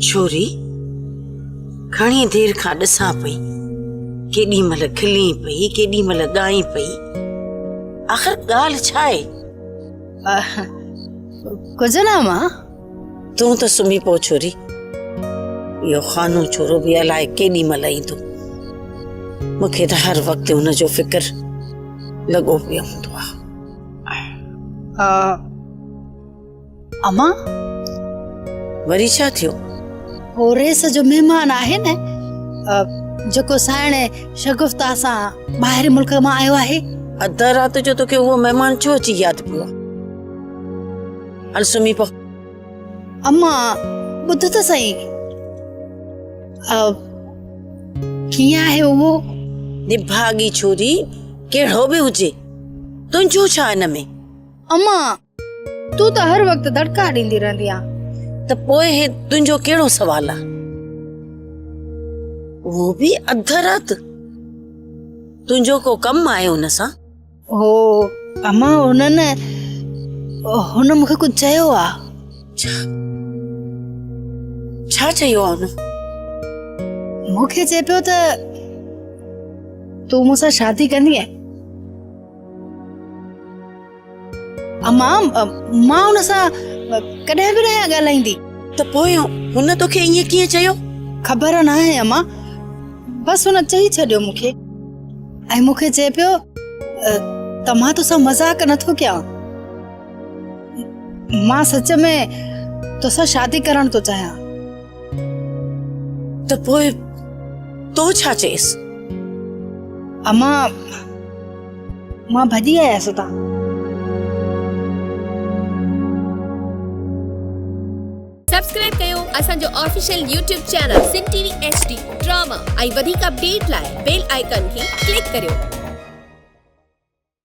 छोरी घणी देर खां ॾिसां पई, केॾी महिल खिली पई, केॾी महिल ॻाई पई। आख़िर ॻाल्हि छा आहे? कुझु न मां। तूं त सुम्ही पो छोरी, इहो खानो छोरो बि अलाए केॾी महिल ईंदो। मूंखे त हर वक़्तु हुनजो फिक्र लॻो पियो हूंदो आहे। अम्मा वरी छा थियो? हो रेस जो महिमान आहे न, जेको साइणे शगुफ्ता सां ॿाहिरि मुल्क मां आयो आहे। अधु राति जो तोखे उहो महिमान छो अची यादि पियो? हल सुम्ही पओ। अम्मा ॿुध त सही, कीअं आहे उहो? निभागी छोरी, कहिड़ो बि हुजे, तुंहिंजो छा हिन में? अम्मा तूं त हर वक़्तु दड़का ॾींदी रहंदी आहे। त पोइ हे तुंहिंजो कहिड़ो सवाल आहे? वो बि अधु राति? तुंहिंजो को कमु आहे हुन सां? हो अम्मा हुन मूंखे कुझु चयो आहे। छा चयो आहे हुन? मूंखे चए पियो त तूं मूंसां शादी कंदी आहे। अम्मा मां हुन सां कॾहिं बि न ॻाल्हाईंदी। त पोइ हुन तोखे ईअं कीअं चयो? ख़बर न आहे अम्मा, बस हुन चई छॾियो मूंखे। ऐं मूंखे चए पियो त मां तोसां मज़ाक नथो कयां, मां सच में तोसां शादी करण थो चाहियां। त पोइ तो छा चएसि? अम्मा मां भॼी आयसि उतां। सब्सक्राइब कयो असांजो official YouTube channel Sindh TV HD drama ऐं वधीक अपडेट लाइ बेल आइकन खे क्लिक करियो।